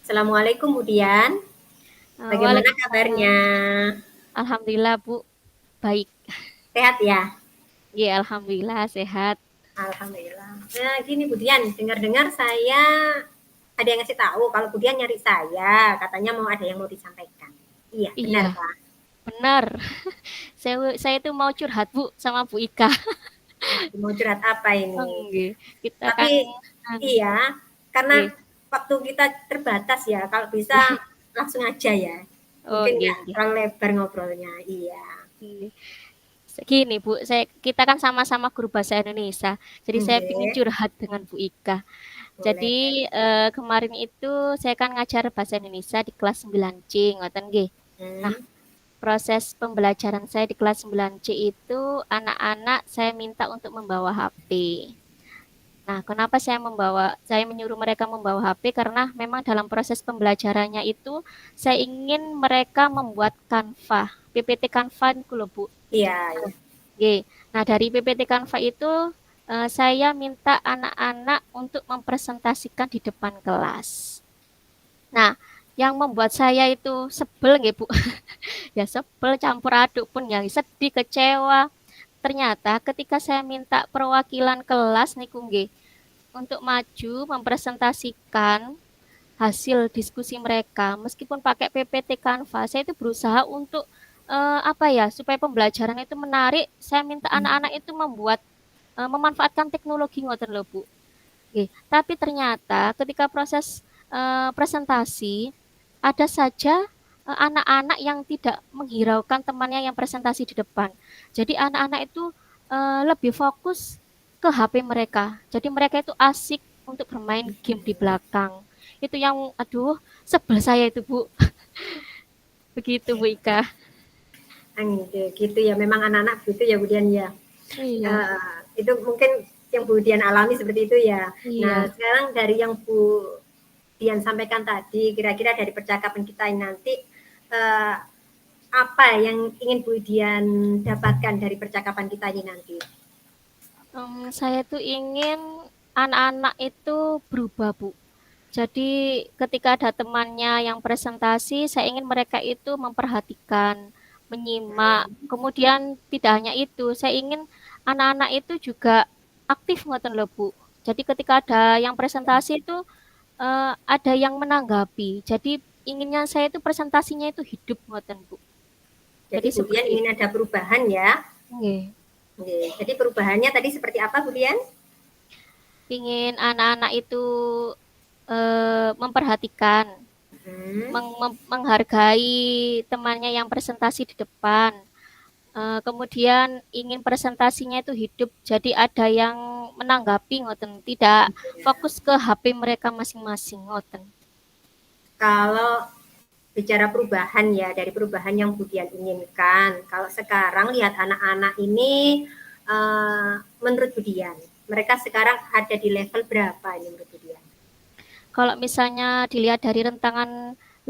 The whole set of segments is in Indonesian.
Assalamualaikum Bu Dian, bagaimana kabarnya? Waalaikumsalam. Alhamdulillah Bu, baik. Sehat ya? Ya, alhamdulillah sehat. Alhamdulillah. Nah, gini Bu Dian, dengar-dengar saya ada yang ngasih tahu kalau Bu Dian nyari saya, katanya mau ada yang mau disampaikan. Iya, benar Iya, Pak. benar. Saya itu mau curhat Bu sama Bu Ika. Waduh, mau curhat apa ini? Nggih. Kita Tapi kan anu, iya, karena nggih. waktu kita terbatas ya, kalau bisa langsung aja ya. Oh, Mungkin nggih nggak nggih. terlalu lebar ngobrolnya. Iya, Nggih. Gini Bu, kita kan sama-sama guru bahasa Indonesia. Jadi saya ingin oke, curhat dengan Bu Ika. boleh. Jadi kemarin itu saya kan ngajar bahasa Indonesia di kelas 9C, ngoten nggih. Nah, Hmm, proses pembelajaran saya di kelas 9C itu anak-anak saya minta untuk membawa HP. Nah, kenapa saya menyuruh mereka membawa HP karena memang dalam proses pembelajarannya itu saya ingin mereka membuat Canva, PPT Canva itu loh Bu. iya, iya. Oke. Nah, dari PPT Canva itu saya minta anak-anak untuk mempresentasikan di depan kelas. Nah, yang membuat saya itu sebel nggih Bu. Ya sebel campur aduk pun ya sedih, kecewa. Ternyata ketika saya minta perwakilan kelas niku nggih untuk maju mempresentasikan hasil diskusi mereka meskipun pakai PPT Canva, saya itu berusaha untuk apa ya, supaya pembelajaran itu menarik, saya minta anak-anak itu memanfaatkan teknologi ngoten lho, Bu. Nggih, tapi ternyata ketika proses presentasi ada saja anak-anak yang tidak menghiraukan temannya yang presentasi di depan. Jadi anak-anak itu lebih fokus ke HP mereka. Jadi mereka itu asik untuk bermain game di belakang. Itu yang aduh sebel saya itu, Bu. Begitu, Bu Ika. Gitu ya, memang anak-anak gitu ya Bu Dian ya. Iya, Itu mungkin yang Bu Dian alami seperti itu ya. Nah, iya. sekarang dari yang Bu Dian sampaikan tadi, kira-kira dari percakapan kita ini nanti, eee, apa yang ingin Bu Dian dapatkan dari percakapan kita ini nanti? Saya tuh ingin anak-anak itu berubah, Bu. Jadi ketika ada temannya yang presentasi, saya ingin mereka itu memperhatikan, menyimak. Kemudian tidak hanya itu, saya ingin anak-anak itu juga aktif ngoten lho, Bu. Jadi ketika ada yang presentasi itu ada yang menanggapi. Jadi inginnya saya itu presentasinya itu hidup ngoten, Bu. Jadi Jadi Bu Dian seperti ingin itu. ada perubahan ya. Nggih. Jadi perubahannya tadi seperti apa Bu Dian? Ingin anak-anak itu memperhatikan, Hmm, menghargai temannya yang presentasi di depan. Kemudian ingin presentasinya itu hidup, jadi ada yang menanggapi ngoten, tidak fokus ke HP mereka masing-masing ngoten. kalau bicara perubahan ya, dari perubahan yang Bu Dian inginkan. Kalau sekarang lihat anak-anak ini, menurut Bu Dian, mereka sekarang ada di level berapa ini menurut Bu Dian? Kalau misalnya dilihat dari rentangan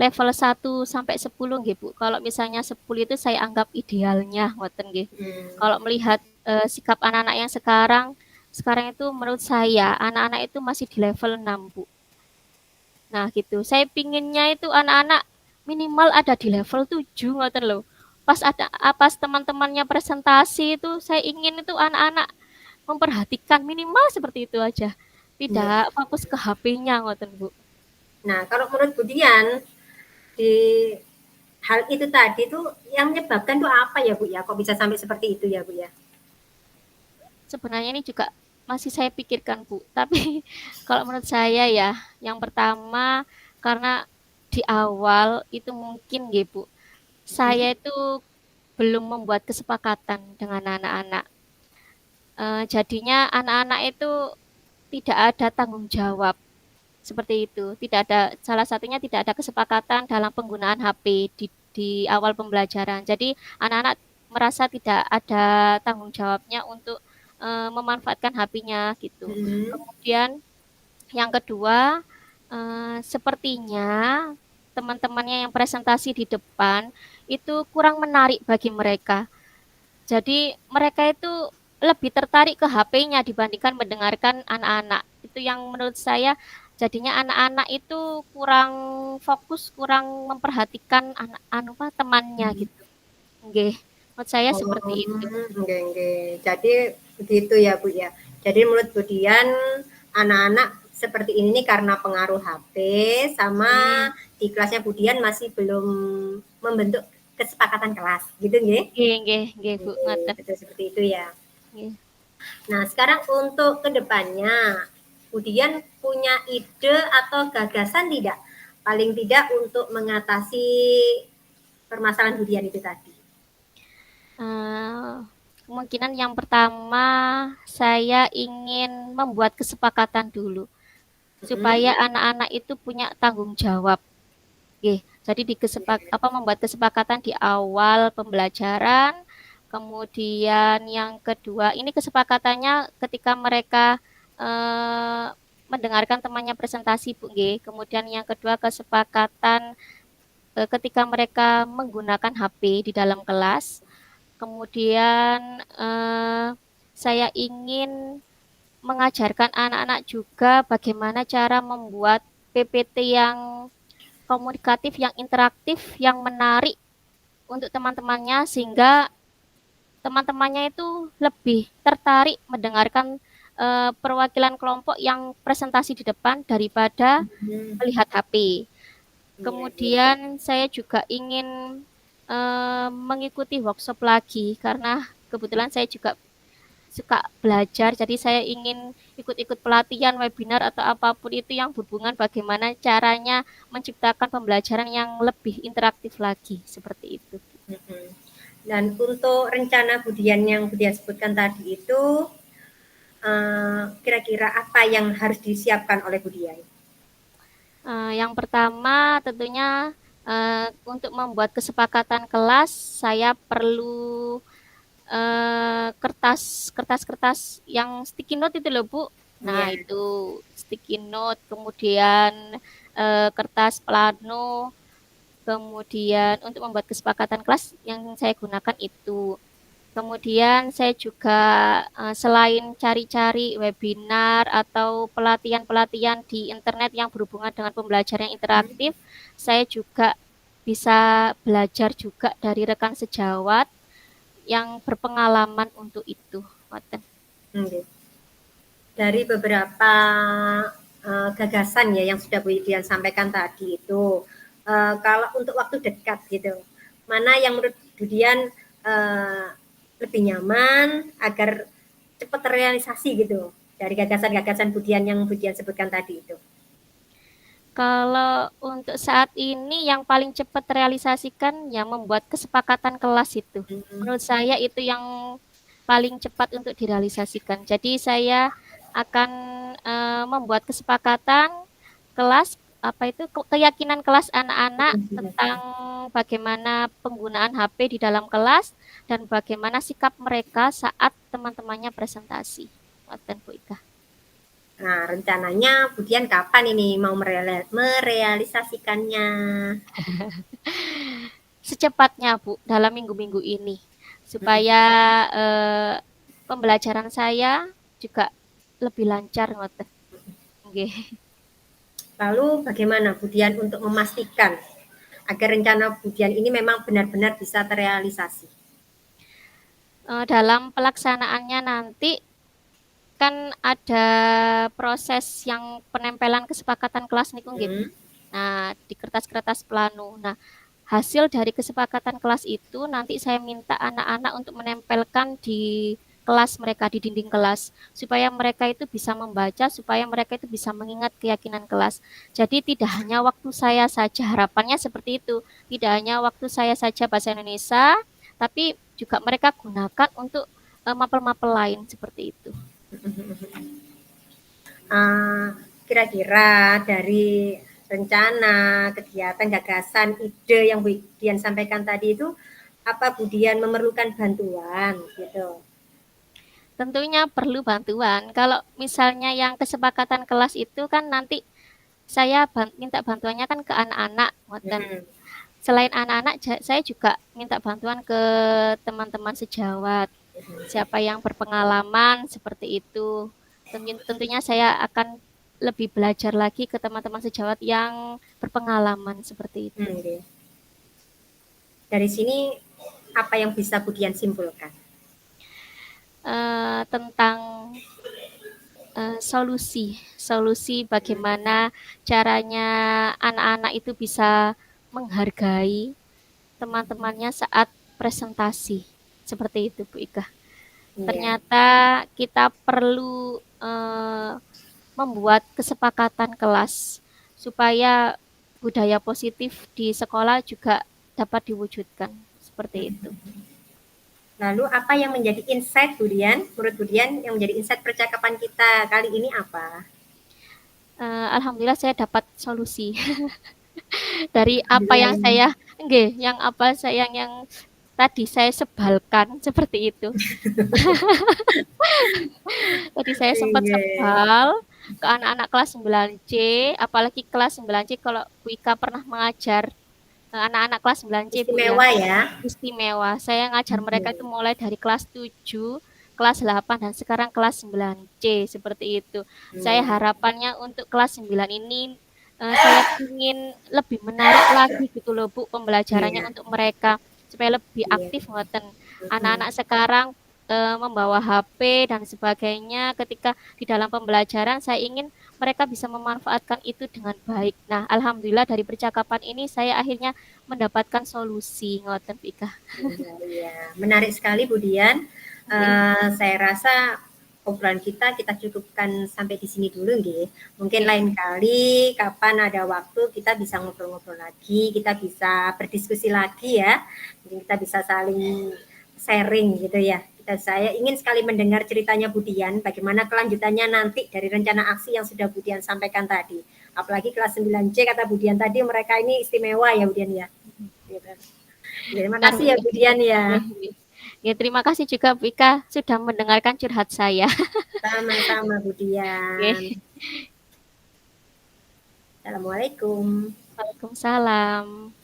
level 1 sampai 10 nggih Bu. Kalau misalnya 10 itu saya anggap idealnya ngoten nggih. Hmm, Kalau melihat sikap anak-anak yang sekarang itu menurut saya anak-anak itu masih di level 6 Bu. Nah gitu, saya pinginnya itu anak-anak minimal ada di level 7 ngoten loh. Pas teman-temannya presentasi itu saya ingin itu anak-anak memperhatikan minimal seperti itu aja. iya. Tidak fokus ke HP-nya ngoten Bu. Nah, kalau menurut Bu Dian, di hal itu tadi tuh yang menyebabkan tuh apa ya Bu ya? Kok bisa sampai seperti itu ya Bu ya? Sebenarnya ini juga masih saya pikirkan Bu. Tapi kalau menurut saya ya, yang pertama karena di awal itu mungkin nggih Bu, Hmm, saya itu belum membuat kesepakatan dengan anak-anak. Jadinya anak-anak itu tidak ada tanggung jawab seperti itu. Tidak ada salah satunya tidak ada kesepakatan dalam penggunaan HP di awal pembelajaran. Jadi anak-anak merasa tidak ada tanggung jawabnya untuk memanfaatkan HP-nya gitu. hmm, Kemudian yang kedua, sepertinya teman-temannya yang presentasi di depan itu kurang menarik bagi mereka. Jadi mereka itu lebih tertarik ke HP-nya dibandingkan mendengarkan anak-anak. Itu yang menurut saya jadinya anak-anak itu kurang fokus, kurang memperhatikan temannya gitu. Nggih, menurut saya seperti Oh, itu. nggih nggih. Jadi begitu ya, Bu, ya. Jadi menurut Bu Dian, anak-anak seperti ini nih karena pengaruh HP sama Hmm, di kelasnya Bu Dian masih belum membentuk kesepakatan kelas, gitu nggih? nggih, Bu, Nggih, ngoten. betul seperti itu ya. Nggih. Nah, sekarang untuk kedepannya, Bu Dian punya ide atau gagasan tidak? Paling tidak untuk mengatasi permasalahan Bu Dian itu tadi. Eh, Kemungkinan yang pertama saya ingin membuat kesepakatan dulu Mm-mm. supaya anak-anak itu punya tanggung jawab. Oke, jadi membuat kesepakatan di awal pembelajaran, kemudian yang kedua ini kesepakatannya ketika mereka eh, mendengarkan temannya presentasi, Bu G. Kemudian yang kedua kesepakatan ketika mereka menggunakan HP di dalam kelas. Kemudian saya ingin mengajarkan anak-anak juga bagaimana cara membuat PPT yang komunikatif, yang interaktif, yang menarik untuk teman-temannya sehingga teman-temannya itu lebih tertarik mendengarkan perwakilan kelompok yang presentasi di depan daripada Hmm, melihat HP. iya, iya. Kemudian saya juga ingin mengikuti workshop lagi karena kebetulan saya juga suka belajar, jadi saya ingin ikut-ikut pelatihan, webinar atau apapun itu yang berhubungan bagaimana caranya menciptakan pembelajaran yang lebih interaktif lagi, seperti itu. Mm-mm. Dan untuk rencana Budian yang Budian sebutkan tadi itu, kira-kira apa yang harus disiapkan oleh Budian? Yang pertama tentunya untuk membuat kesepakatan kelas, saya perlu kertas-kertas yang sticky note itu loh, Bu. Nah, Iya. itu sticky note, kemudian kertas plano, kemudian untuk membuat kesepakatan kelas yang saya gunakan itu. Kemudian saya juga selain cari-cari webinar atau pelatihan-pelatihan di internet yang berhubungan dengan pembelajaran yang interaktif, saya juga bisa belajar juga dari rekan sejawat yang berpengalaman untuk itu. Okay. Dari beberapa gagasan ya yang sudah Budian sampaikan tadi itu, kalau untuk waktu dekat gitu, mana yang menurut Budian lebih nyaman agar cepat terrealisasi gitu dari gagasan-gagasan Budian yang Budian sebutkan tadi itu. Kalau untuk saat ini yang paling cepat terrealisasikan ya membuat kesepakatan kelas itu. Hmm. Menurut saya itu yang paling cepat untuk direalisasikan. Jadi saya akan membuat kesepakatan kelas apa itu keyakinan kelas anak-anak tentang bagaimana penggunaan HP di dalam kelas dan bagaimana sikap mereka saat teman-temannya presentasi. Ngoten Bu Ika. Nah, rencananya Budian kapan ini mau merealisasikannya? Secepatnya Bu, dalam minggu-minggu ini supaya eh, pembelajaran saya juga lebih lancar ngoten. Nggih. Lalu bagaimana Budian untuk memastikan agar rencana Budian ini memang benar-benar bisa terrealisasi? Dalam pelaksanaannya nanti kan ada proses yang penempelan kesepakatan kelas niku nggih Bu. Hmm. Nah, di kertas-kertas plano. Nah, hasil dari kesepakatan kelas itu nanti saya minta anak-anak untuk menempelkan di kelas mereka, di dinding kelas, supaya mereka itu bisa membaca, supaya mereka itu bisa mengingat keyakinan kelas. Jadi tidak hanya waktu saya saja, harapannya seperti itu. Tidak hanya waktu saya saja bahasa Indonesia, tapi juga mereka gunakan untuk mapel-mapel lain seperti itu. Kira-kira dari rencana, kegiatan, gagasan, ide yang Budian sampaikan tadi itu, apa Budian memerlukan bantuan gitu? Tentunya perlu bantuan. Kalau misalnya yang kesepakatan kelas itu kan nanti saya minta bantuannya kan ke anak-anak, ngoten. Hmm. Selain anak-anak, saya juga minta bantuan ke teman-teman sejawat. Siapa yang berpengalaman seperti itu. Tentunya saya akan lebih belajar lagi ke teman-teman sejawat yang berpengalaman seperti itu. Oke. Dari sini apa yang bisa Budian simpulkan? Tentang solusi bagaimana caranya anak-anak itu bisa menghargai teman-temannya saat presentasi. Seperti itu, Bu Ika. Iya. Ternyata kita perlu membuat kesepakatan kelas supaya budaya positif di sekolah juga dapat diwujudkan. Seperti itu. Lalu apa yang menjadi insight Budian? Menurut Budian yang menjadi insight percakapan kita kali ini apa? Alhamdulillah saya dapat solusi dari apa yang Alhamdulillah. saya nggih, yang apa saya yang tadi saya sebalkan seperti itu. Tadi saya sempat Iya. sebal ke anak-anak kelas 9C, apalagi kelas 9C kalau Bu Ika pernah mengajar anak-anak kelas 9C, Bu ya. Istimewa ya. Istimewa. Saya ngajar mereka itu mulai dari kelas 7, kelas 8 dan sekarang kelas 9C seperti itu. Saya Iya. harapannya untuk kelas 9 ini saya ingin lebih menarik lagi gitu loh Bu pembelajarannya Iya. untuk mereka supaya lebih Iya. aktif ngoten. Anak-anak sekarang membawa HP dan sebagainya ketika di dalam pembelajaran saya ingin mereka bisa memanfaatkan itu dengan baik. Nah, alhamdulillah dari percakapan ini saya akhirnya mendapatkan solusi ngoten Ika. Iya. Menarik sekali Budian. Saya rasa obrolan kita cukupkan sampai di sini dulu nggih. Mungkin lain kali kapan ada waktu kita bisa ngobrol-ngobrol lagi, kita bisa berdiskusi lagi ya. Mungkin kita bisa saling sharing gitu ya. Saya ingin sekali mendengar ceritanya Budian, bagaimana kelanjutannya nanti dari rencana aksi yang sudah Budian sampaikan tadi. Apalagi kelas 9C kata Budian tadi mereka ini istimewa ya Budian ya. Terima Benar, kasih ya Bu. Budian ya. Ya, terima kasih juga Bu Ika sudah mendengarkan curhat saya. Sama-sama Budian. Oke. Assalamualaikum. Waalaikumsalam.